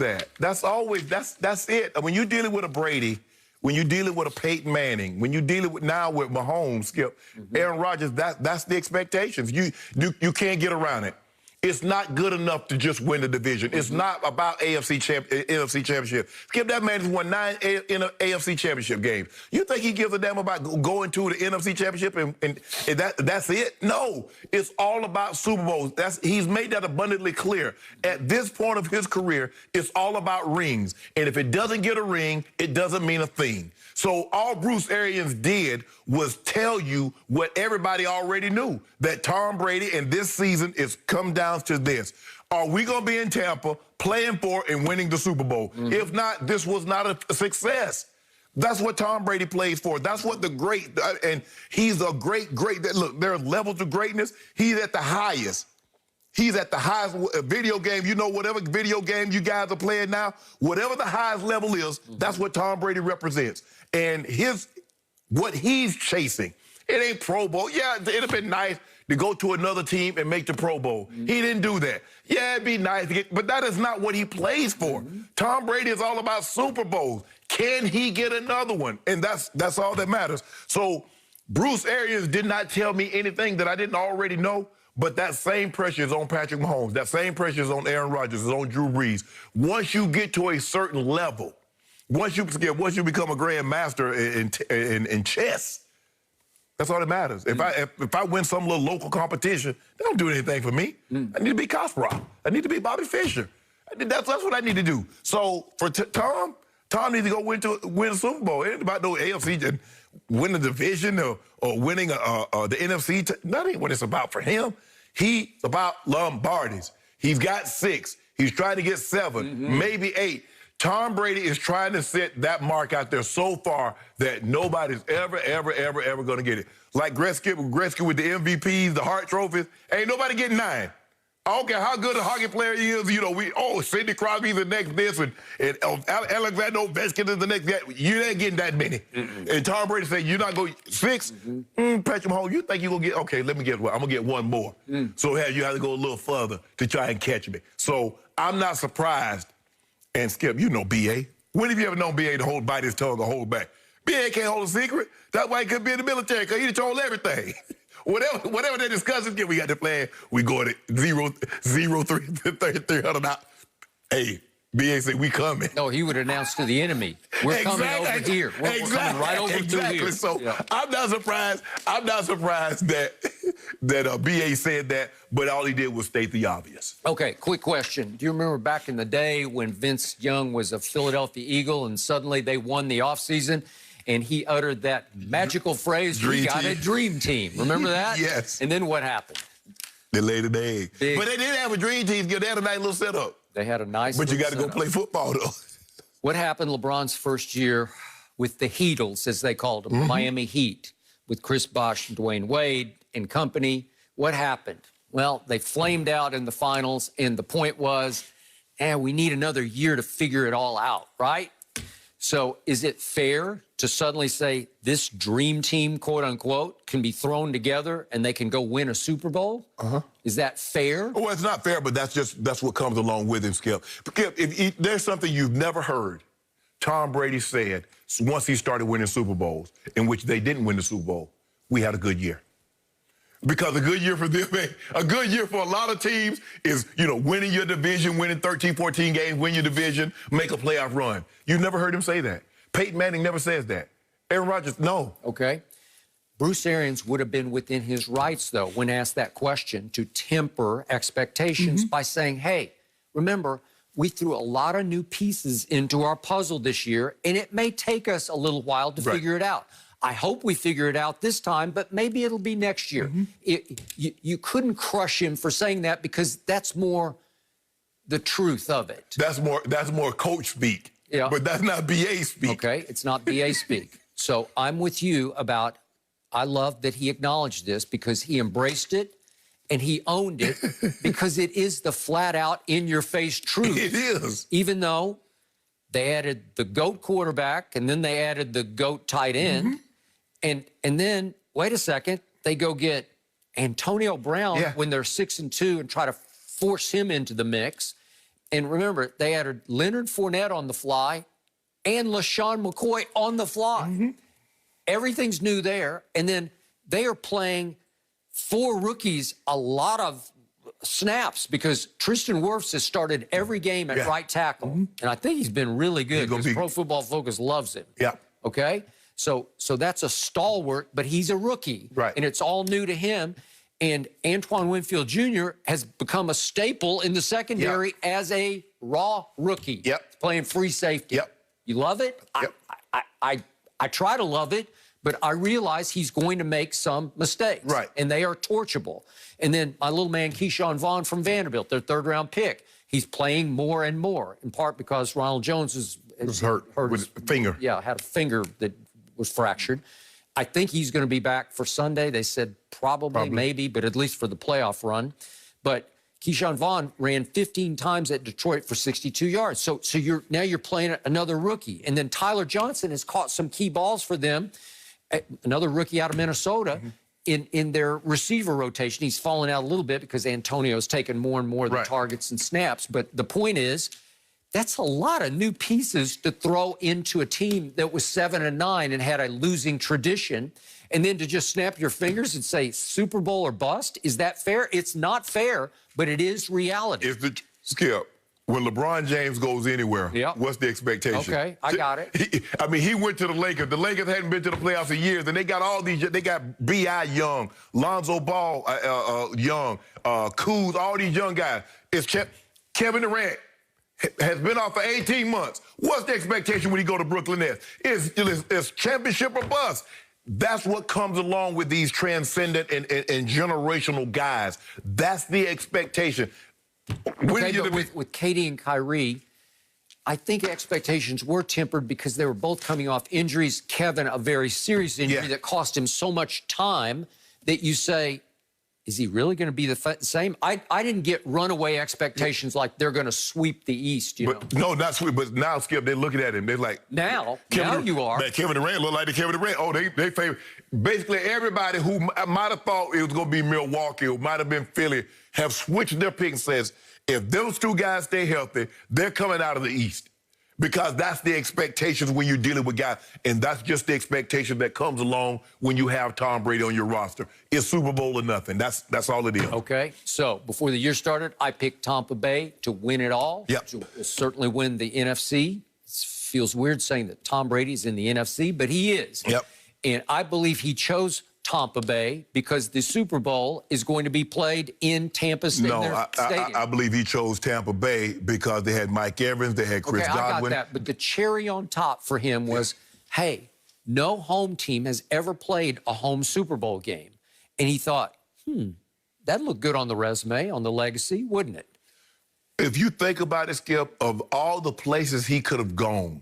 that. That's always, that's it. When you're dealing with a Brady, when you're dealing with a Peyton Manning, when you're dealing with now with Mahomes, Skip, Aaron Rodgers, that's the expectations. You can't get around it. It's not good enough to just win the division. It's not about NFC championship. Skip, that man has won 9 AFC championship games. You think he gives a damn about going to the NFC championship and that's it? No, it's all about Super Bowls. He's made that abundantly clear. At this point of his career, it's all about rings. And if it doesn't get a ring, it doesn't mean a thing. So all Bruce Arians did was tell you what everybody already knew, that Tom Brady in this season is come down to this. Are we going to be in Tampa playing for and winning the Super Bowl? If not, this was not a success. That's what Tom Brady plays for. That's what the great, and he's a great, look, there are levels of greatness. He's at the highest. He's at the highest video game. You know, whatever video game you guys are playing now, whatever the highest level is, that's what Tom Brady represents. And what he's chasing, it ain't Pro Bowl. Yeah, it'd have been nice to go to another team and make the Pro Bowl. He didn't do that. Yeah, it'd be nice to get, but that is not what he plays for. Tom Brady is all about Super Bowls. Can he get another one? And that's all that matters. So Bruce Arians did not tell me anything that I didn't already know. But that same pressure is on Patrick Mahomes. That same pressure is on Aaron Rodgers, is on Drew Brees. Once you get to a certain level, once you become a grandmaster in chess, that's all that matters. If I win some little local competition, that don't do anything for me. I need to be Kasparov. I need to be Bobby Fischer. That's what I need to do. So for Tom needs to go win a Super Bowl. It ain't about no AFC win the division or winning the NFC. That ain't what it's about for him. He's about Lombardis. He's got 6. He's trying to get 7, maybe 8. Tom Brady is trying to set that mark out there so far that nobody's ever going to get it. Like Gretzky with the MVPs, the Hart trophies, ain't nobody getting 9. I don't care how good a hockey player he is, you know, Sidney Crosby's the next this, and Alexander Ovechkin is the next guy. You ain't getting that many. And Tom Brady said, you're not going 6? Patrick Mahomes, you think you're going to get, okay, let me get one. I'm going to get one more. So you have to go a little further to try and catch me. So I'm not surprised. And Skip, you know B.A. When have you ever known B.A. to bite his tongue or hold back? B.A. can't hold a secret. That's why he could be in the military, because he told everything. Whatever they discuss, we got the plan. We go to 300 out. Hey, B.A. said, we coming. No, he would announce to the enemy, we're coming over here. We're coming right over through here. So I'm not surprised. I'm not surprised that B.A. said that, but all he did was state the obvious. Okay, quick question. Do you remember back in the day when Vince Young was a Philadelphia Eagle and suddenly they won the offseason? And he uttered that magical phrase, we got a dream team. Remember that? Yes. And then what happened? They laid an egg. But they did have a dream team. They had a nice little setup. They had a nice But you got to go play football, though. What happened LeBron's first year with the Heatles, as they called them, Miami Heat, with Chris Bosh and Dwayne Wade and company? What happened? Well, they flamed out in the finals, and the point was, we need another year to figure it all out, right? So is it fair to suddenly say this dream team, quote unquote, can be thrown together and they can go win a Super Bowl? Is that fair? Well, it's not fair, but that's what comes along with him, Skip. Skip, if there's something you've never heard Tom Brady said once he started winning Super Bowls, in which they didn't win the Super Bowl, we had a good year. Because a good year for them, a good year for a lot of teams is, winning your division, winning 13, 14 games, win your division, make a playoff run. You never heard him say that. Peyton Manning never says that. Aaron Rodgers, no. Okay. Bruce Arians would have been within his rights, though, when asked that question, to temper expectations by saying, hey, remember, we threw a lot of new pieces into our puzzle this year, and it may take us a little while to figure it out. I hope we figure it out this time, but maybe it'll be next year. You couldn't crush him for saying that, because that's more the truth of it. That's more coach speak. Yeah. But that's not BA speak. Okay, it's not BA speak. So I'm with you about, I love that he acknowledged this, because he embraced it and he owned it, because it is the flat out in your face truth. It is. Even though they added the GOAT quarterback and then they added the GOAT tight end. And then, wait a second, they go get Antonio Brown when they're 6-2 and try to force him into the mix. And remember, they added Leonard Fournette on the fly and LaShawn McCoy on the fly. Everything's new there. And then they are playing 4 rookies a lot of snaps because Tristan Wirfs has started every game at right tackle. And I think he's been really good because Pro Football Focus loves him. Yeah. Okay? So that's a stalwart, but he's a rookie. Right. And it's all new to him. And Antoine Winfield Jr. has become a staple in the secondary as a raw rookie. Playing free safety. You love it? I try to love it, but I realize he's going to make some mistakes. Right. And they are torchable. And then my little man, Keyshawn Vaughn from Vanderbilt, their 3rd-round pick, he's playing more and more, in part because Ronald Jones was hurt with a finger. Yeah, had a finger that was fractured. I think he's going to be back for Sunday. They said probably, maybe, but at least for the playoff run. But Keyshawn Vaughn ran 15 times at Detroit for 62 yards. So now you're playing another rookie. And then Tyler Johnson has caught some key balls for them, another rookie out of Minnesota, in their receiver rotation. He's fallen out a little bit because Antonio's taken more and more of the targets and snaps. But the point is, that's a lot of new pieces to throw into a team that was 7-9 and had a losing tradition. And then to just snap your fingers and say Super Bowl or bust, is that fair? It's not fair, but it is reality. Skip, when LeBron James goes anywhere, what's the expectation? Okay, I got it. He went to the Lakers. The Lakers hadn't been to the playoffs in years, and they got all these. They got B.I. Young, Lonzo Ball Young, Kuz, all these young guys. It's Kevin Durant has been off for 18 months. What's the expectation when he go to Brooklyn Nets? It's championship or bust. That's what comes along with these transcendent and generational guys. That's the expectation. Okay, but with Katie and Kyrie, I think expectations were tempered because they were both coming off injuries. Kevin, a very serious injury that cost him so much time that you say, is he really going to be the same? I didn't get runaway expectations like they're going to sweep the East, you know? No, not sweep, but now, Skip, they're looking at him. They're like... Now you are. Man, Kevin Durant look like the Kevin Durant. Oh, they favor... Basically, everybody who might have thought it was going to be Milwaukee or might have been Philly have switched their pick and says, if those 2 guys stay healthy, they're coming out of the East. Because that's the expectations when you're dealing with guys. And that's just the expectation that comes along when you have Tom Brady on your roster. It's Super Bowl or nothing. That's all it is. Okay. So before the year started, I picked Tampa Bay to win it all. To certainly win the NFC. It feels weird saying that Tom Brady's in the NFC, but he is. And I believe he chose Tampa Bay because the Super Bowl is going to be played in Tampa Stadium. No, I believe he chose Tampa Bay because they had Mike Evans, they had Chris Godwin. I got that, but the cherry on top for him was, hey, no home team has ever played a home Super Bowl game. And he thought, that'd look good on the resume, on the legacy, wouldn't it? If you think about it, Skip, of all the places he could have gone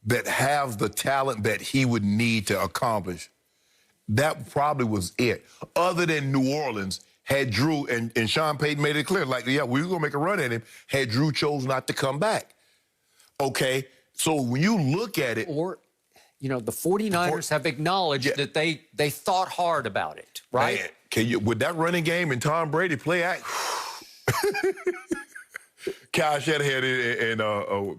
that have the talent that he would need to accomplish, that probably was it. Other than New Orleans, had Drew, and Sean Payton made it clear, like, we were going to make a run at him, had Drew chose not to come back. Okay, so when you look at it... Or, the 49ers have acknowledged that they thought hard about it, right? Man, with that running game and Tom Brady play act... Kyle Shanahan and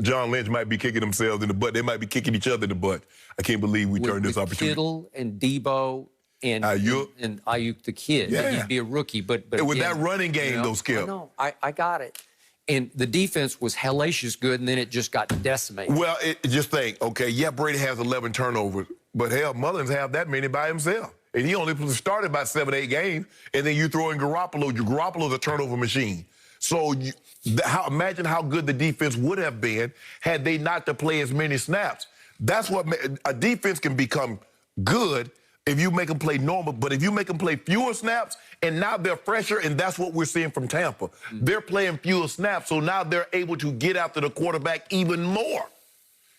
John Lynch might be kicking themselves in the butt. They might be kicking each other in the butt. I can't believe we turned this opportunity. Kittle and Debo and Ayuk the kid. He'd be a rookie. But with that running game, though, Skip. I got it. And the defense was hellacious good, and then it just got decimated. Well, just think, okay, Brady has 11 turnovers, but hell, Mullins have that many by himself. And he only started about 7, 8 games, and then you throw in Garoppolo. Garoppolo's a turnover machine. So imagine how good the defense would have been had they not to play as many snaps. That's what a defense can become good if you make them play normal. But if you make them play fewer snaps, and now they're fresher, and that's what we're seeing from Tampa. They're playing fewer snaps, so now they're able to get after the quarterback even more.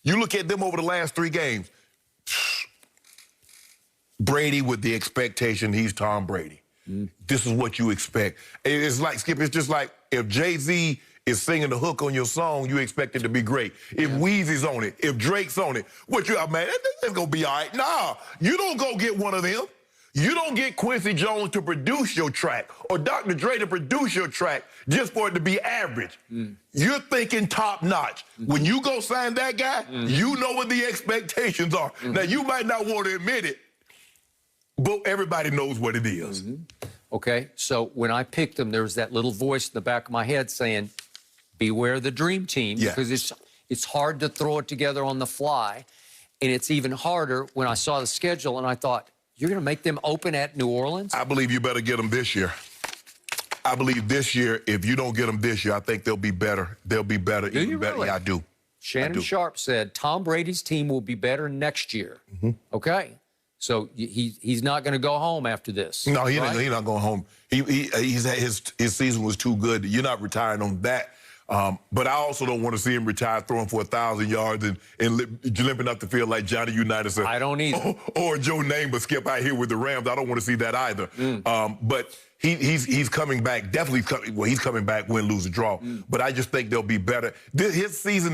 You look at them over the last 3 games. Brady with the expectation he's Tom Brady. This is what you expect. It's like, Skip, it's just like if Jay-Z is singing the hook on your song, you expect it to be great. If Weezy's on it, if Drake's on it, man, it's going to be all right. Nah, you don't go get one of them. You don't get Quincy Jones to produce your track or Dr. Dre to produce your track just for it to be average. You're thinking top notch. When you go sign that guy, you know what the expectations are. Now, you might not want to admit it, but everybody knows what it is. Okay, so when I picked them, there was that little voice in the back of my head saying, beware the dream team, because it's hard to throw it together on the fly. And it's even harder when I saw the schedule and I thought, you're going to make them open at New Orleans? I believe you better get them this year. I believe this year, if you don't get them this year, I think they'll be better. They'll be better. Do you better. really? Yeah, I do. Shannon Sharp said Tom Brady's team will be better next year. Okay. So he's not going to go home after this. No, he's right? not going home. His season was too good. You're not retiring on that. But I also don't want to see him retire throwing for 1,000 yards and limping up the field like Johnny Unitas. I don't either. Or Joe Namath skip out here with the Rams. I don't want to see that either. But he's coming back. Definitely, he's coming back, win, lose, or draw. But I just think they'll be better. His season